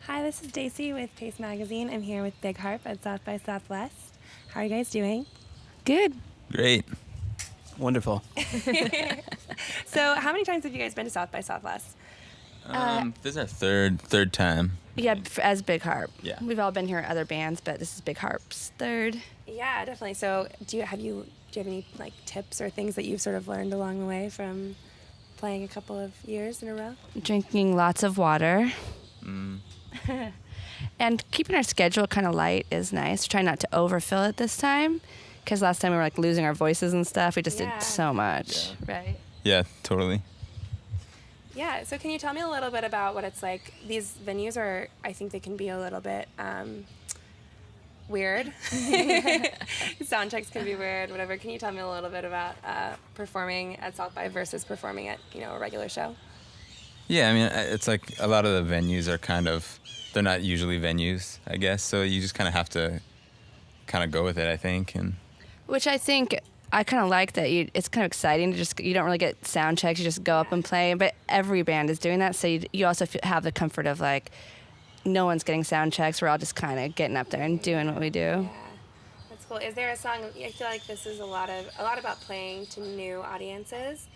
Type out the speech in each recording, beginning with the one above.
Hi, this is Daisy with Pace Magazine. I'm here with Big Harp at South by Southwest. How are you guys doing? Good. Great. Wonderful. So, how many times have you guys been to South by Southwest? This is our third time. Yeah, as Big Harp. Yeah. We've all been here at other bands, but this is Big Harp's third. Yeah, definitely. So, do you have any like tips or things that you've sort of learned along the way from playing a couple of years in a row? Drinking lots of water. And keeping our schedule kind of light is nice. Try not to overfill it this time, because last time we were like losing our voices and stuff. We just Yeah. did so much, right? Yeah, totally. Yeah, so can you tell me a little bit about what it's like? These venues I think they can be a little bit weird. Sound checks can be weird, whatever. Can you tell me a little bit about performing at South by versus performing at, a regular show? Yeah, I mean, it's like a lot of the venues are they're not usually venues, I guess. So you just kind of have to kind of go with it, I think. And Which I think I kind of like that. It's kind of exciting to you don't really get sound checks. You just go up and play. But every band is doing that, so you also have the comfort of like no one's getting sound checks. We're all just kind of getting up there and doing what we do. Yeah, that's cool. Is there a song? I feel like this is a lot about playing to new audiences.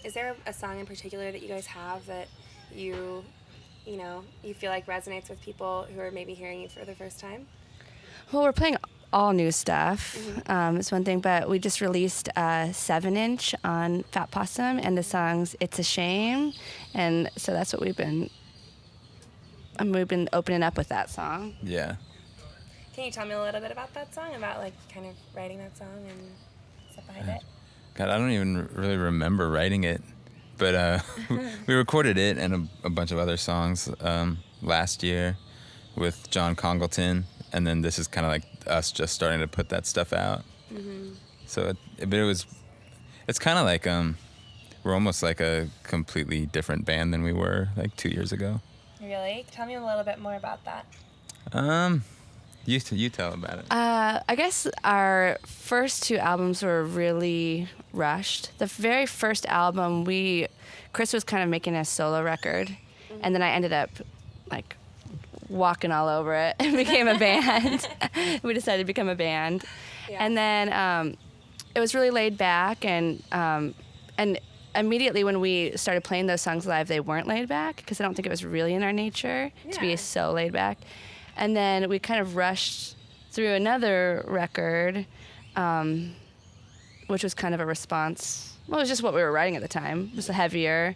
Is there a song in particular that you guys have that you feel like resonates with people who are maybe hearing you for the first time? Well, we're playing all new stuff. It's one thing, but we just released a 7-inch on Fat Possum, and the song's "It's a Shame," and so that's what we've been opening up with that song. yeah. Can you tell me a little bit about that song, about like kind of writing that song and stuff behind it? God, I don't even really remember writing it. But we recorded it and a bunch of other songs last year with John Congleton. And then this is kind of like us just starting to put that stuff out. So, it's kind of like we're almost like a completely different band than we were like 2 years ago. Really? Tell me a little bit more about that. You tell about it. I guess our first two albums were really rushed. The very first album, Chris was kind of making a solo record, and then I ended up like walking all over it and became a band. We decided to become a band, and then it was really laid back, and immediately when we started playing those songs live, they weren't laid back because I don't think it was really in our nature to be so laid back. And then we kind of rushed through another record, which was kind of a response. Well, it was just what we were writing at the time. It was heavier.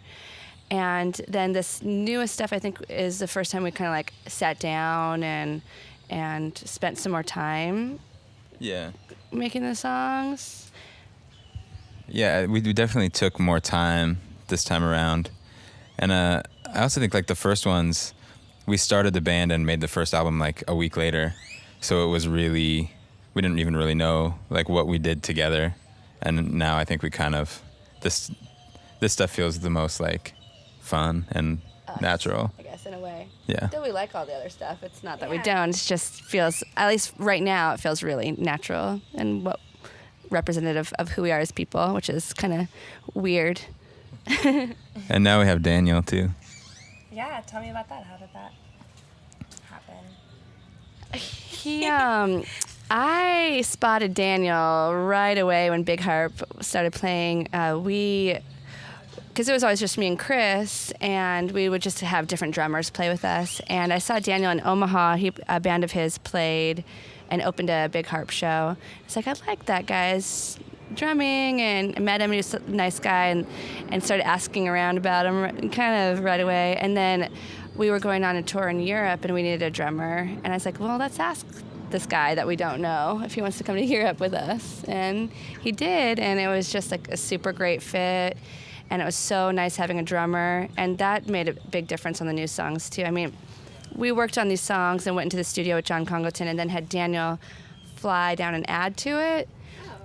And then this newest stuff, I think, is the first time we kind of like sat down and spent some more time making the songs. Yeah, we definitely took more time this time around. And I also think like the first ones, we started the band and made the first album like a week later. So it was we didn't even really know like what we did together. And now I think we kind of, this stuff feels the most like fun and natural. I guess in a way. Yeah. Though we like all the other stuff. It's not that we don't. It just feels, at least right now, it feels really natural and representative of who we are as people, which is kind of weird. And now we have Daniel too. Yeah, tell me about that. How did that happen? I spotted Daniel right away when Big Harp started playing. Because it was always just me and Chris, and we would just have different drummers play with us. And I saw Daniel in Omaha. A band of his played and opened a Big Harp show. It's like, I like that guy's drumming, and I met him. He was a nice guy, and started asking around about him kind of right away. And then we were going on a tour in Europe, and we needed a drummer. And I was like, well, let's ask this guy that we don't know if he wants to come to Europe with us. And he did, and it was just like a super great fit. And it was so nice having a drummer, and that made a big difference on the new songs too. I mean, we worked on these songs and went into the studio with John Congleton and then had Daniel fly down and add to it.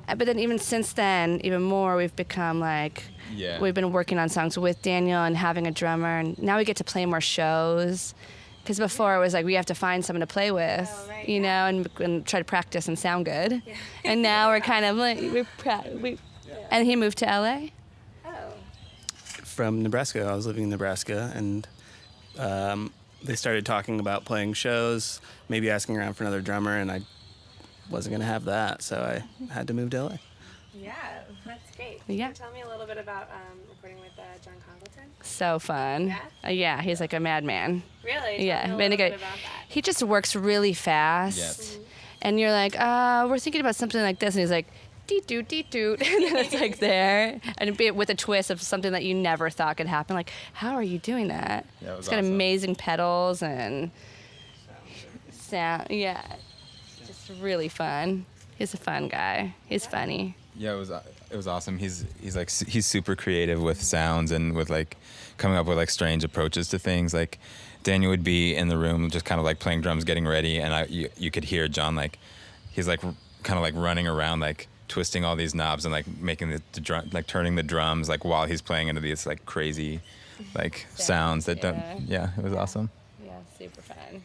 But then even since then, even more, we've become like, we've been working on songs with Daniel and having a drummer, and now we get to play more shows. Because before it was like we have to find someone to play with, and try to practice and sound good. Yeah. And now we're kind of like, and he moved to LA? From Nebraska. I was living in Nebraska, and they started talking about playing shows, maybe asking around for another drummer, and I wasn't going to have that, so I had to move to LA. Yeah, that's great. Yeah. Can you tell me a little bit about recording with John Congleton? So fun. Yeah? Yeah, he's like a madman. Really? Tell Yeah, me a been little a bit good- about that. He just works really fast. Yes. And you're like, we're thinking about something like this. And he's like, deet doot, deet doot. And then it's like there. And with a twist of something that you never thought could happen. Like, how are you doing that? Yeah, it was He's got awesome. amazing pedals and sound. Yeah, just really fun. He's a fun guy. He's funny. Yeah, it was awesome. He's super creative with sounds and with like coming up with like strange approaches to things. Like Daniel would be in the room just kind of like playing drums, getting ready, and you could hear John like he's like kind of like running around like twisting all these knobs and like making the drum, like turning the drums like while he's playing into these like crazy like sounds that don't. Yeah, it was awesome. Yeah, super fun.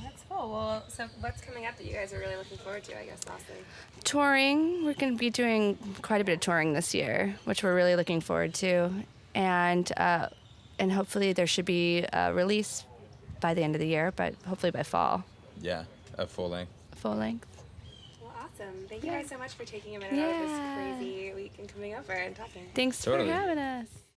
That's cool. Well, so what's coming up that you guys are really looking forward to, I guess, lastly? Touring. We're going to be doing quite a bit of touring this year, which we're really looking forward to. And hopefully there should be a release by the end of the year, but hopefully by fall. Yeah, a full length. Full length. Well, awesome. Thank you guys so much for taking a minute out of this crazy week and coming over and talking. Thanks Totally. for having us.